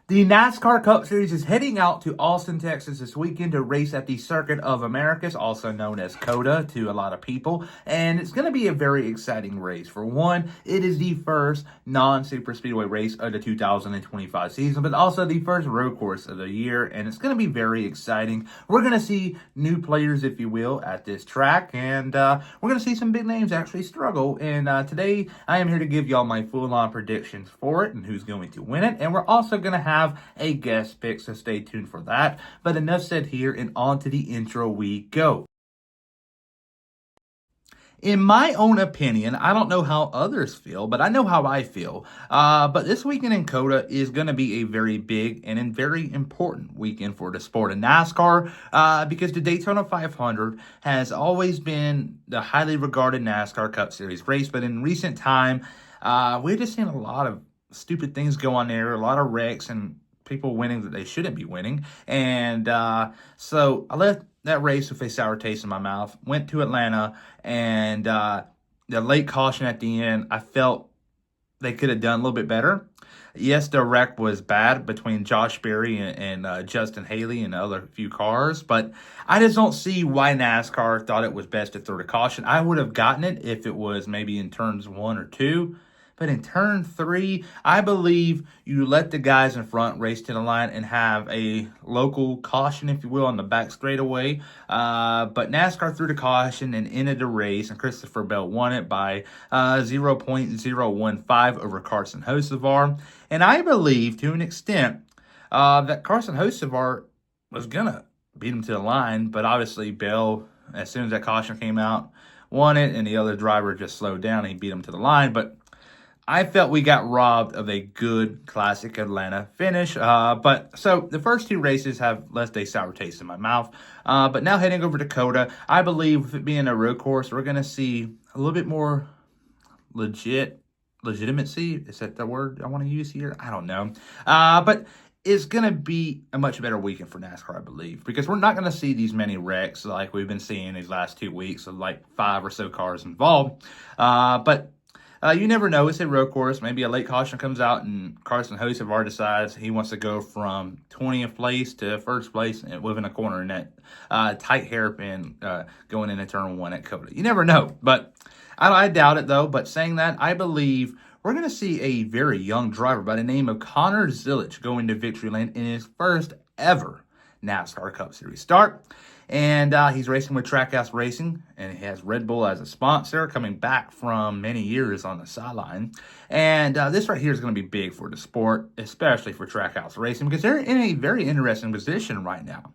The NASCAR Cup Series is heading out to Austin, Texas this weekend to race at the Circuit of Americas, also known as COTA to a lot of people. And it's going to be a very exciting race. For one, it is the first non-super speedway race of the 2025 season, but also the first road course of the year. And it's going to be very exciting. We're going to see new players, if you will, at this track. And we're going to see some big names actually struggle. And today, I am here to give y'all my full-on predictions for it and who's going to win it. And we're also going to have a guest pick, so stay tuned for that. But enough said here, and on to the intro we go. In my own opinion, I don't know how others feel, but I know how I feel. But this weekend in COTA is going to be a very big and very important weekend for the sport of NASCAR because the Daytona 500 has always been the highly regarded NASCAR Cup Series race. But in recent time, we've just seen a lot of stupid things go on there, a lot of wrecks and people winning that they shouldn't be winning. And so I left that race with a sour taste in my mouth, went to Atlanta, and the late caution at the end, I felt they could have done a little bit better. Yes, the wreck was bad between Josh Berry and Justin Haley and the other few cars, but I just don't see why NASCAR thought it was best to throw the caution. I would have gotten it if it was maybe in turns 1 or 2. But in turn 3, I believe you let the guys in front race to the line and have a local caution, if you will, on the back straightaway. But NASCAR threw the caution and ended the race, and Christopher Bell won it by 0.015 over Carson Hocevar. And I believe, to an extent, that Carson Hocevar was going to beat him to the line, but obviously Bell, as soon as that caution came out, won it, and the other driver just slowed down and he beat him to the line. But I felt we got robbed of a good classic Atlanta finish. But so the first 2 races have left a sour taste in my mouth. But now heading over to COTA, I believe with it being a road course, we're going to see a little bit more legitimacy. Is that the word I want to use here? I don't know. But it's going to be a much better weekend for NASCAR, I believe, because we're not going to see these many wrecks like we've been seeing these last 2 weeks of like 5 or so cars involved. But you never know. It's a road course. Maybe a late caution comes out and Carson Hocevar decides he wants to go from 20th place to first place and within a corner in that tight hairpin going into turn 1 at COTA. You never know. But I doubt it, though. But saying that, I believe we're going to see a very young driver by the name of Connor Zilisch go into victory lane in his first ever NASCAR Cup Series start. And he's racing with Trackhouse Racing, and he has Red Bull as a sponsor, coming back from many years on the sideline. And this right here is going to be big for the sport, especially for Trackhouse Racing, because they're in a very interesting position right now.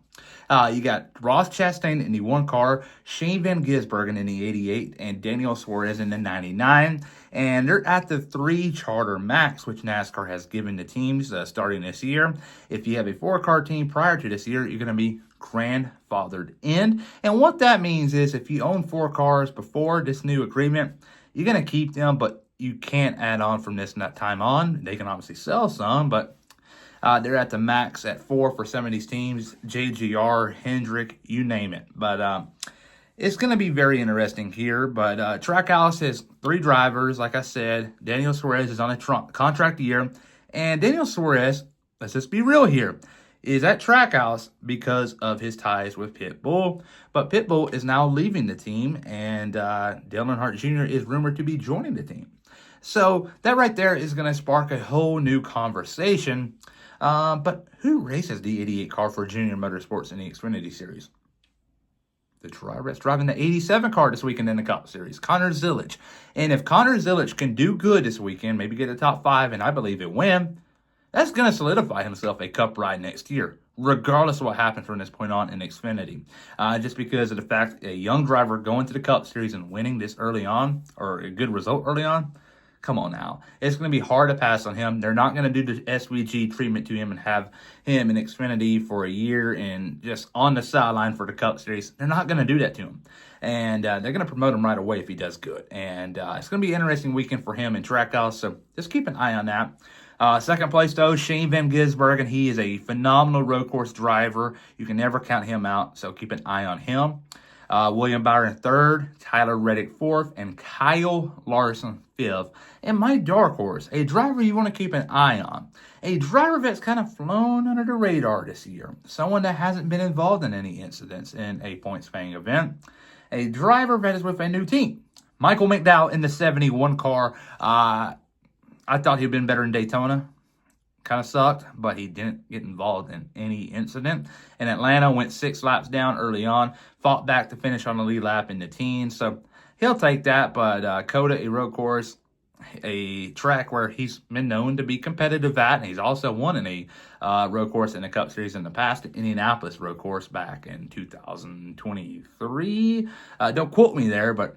You got Ross Chastain in the 1 car, Shane Van Gisbergen in the 88, and Daniel Suarez in the 99. And they're at the 3 charter max, which NASCAR has given the teams starting this year. If you have a 4-car team prior to this year, you're going to be grandfathered in. And what that means is if you own 4 cars before this new agreement, you're going to keep them, but you can't add on from this time on. They can obviously sell some, but they're at the max at 4 for some of these teams. JGR, Hendrick, you name it. But it's going to be very interesting here. But Trackhouse has 3 drivers. Like I said, Daniel Suarez is on a contract year. And Daniel Suarez, let's just be real here, is at Trackhouse because of his ties with Pitbull. But Pitbull is now leaving the team, and Dale Earnhardt Jr. is rumored to be joining the team. So that right there is going to spark a whole new conversation. But who races the 88 car for Junior Motorsports in the Xfinity Series? The driver that's driving the 87 car this weekend in the Cup Series, Connor Zilisch. And if Connor Zilisch can do good this weekend, maybe get a top 5, and I believe it win, that's going to solidify himself a Cup ride next year, regardless of what happens from this point on in Xfinity. Just because of the fact a young driver going to the Cup Series and winning this early on, or a good result early on, come on now. It's going to be hard to pass on him. They're not going to do the SVG treatment to him and have him in Xfinity for a year and just on the sideline for the Cup Series. They're not going to do that to him. And they're going to promote him right away if he does good. And it's going to be an interesting weekend for him in Trackhouse, so just keep an eye on that. Second place, though, Shane Van Gisbergen. He is a phenomenal road course driver. You can never count him out, so keep an eye on him. William Byron third, Tyler Reddick fourth, and Kyle Larson fifth. And my dark horse, a driver you want to keep an eye on, a driver that's kind of flown under the radar this year, someone that hasn't been involved in any incidents in a points paying event, a driver that is with a new team. Michael McDowell in the 71 car. I thought he'd been better in Daytona. Kind of sucked, but he didn't get involved in any incident. In Atlanta, went 6 laps down early on, fought back to finish on the lead lap in the teens. So he'll take that, but COTA, a road course, a track where he's been known to be competitive at, and he's also won in a road course in the Cup Series in the past, Indianapolis road course back in 2023. Don't quote me there, but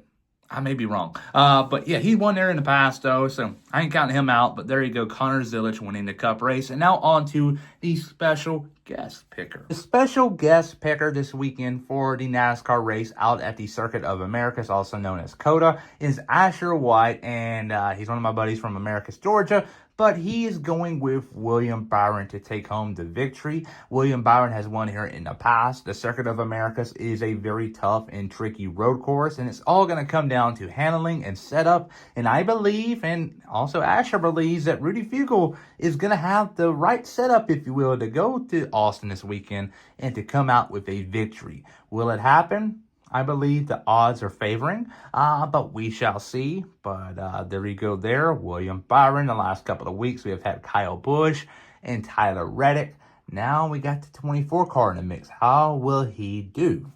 I may be wrong. But yeah, he won there in the past, though, so I ain't counting him out. But there you go, Connor Zilisch winning the Cup race. And now on to the special guest picker. The special guest picker this weekend for the NASCAR race out at the Circuit of Americas, also known as COTA, is Asher White. And he's one of my buddies from Americus, Georgia. But he is going with William Byron to take home the victory. William Byron has won here in the past. The Circuit of Americas is a very tough and tricky road course, and it's all going to come down to handling and setup. And I believe, and also Asher believes, that Rudy Fugle is going to have the right setup, if you will, to go to Austin this weekend and to come out with a victory. Will it happen? I believe the odds are favoring, but we shall see. But there you go there. William Byron. The last couple of weeks, we have had Kyle Busch and Tyler Reddick. Now we got the 24 car in the mix. How will he do?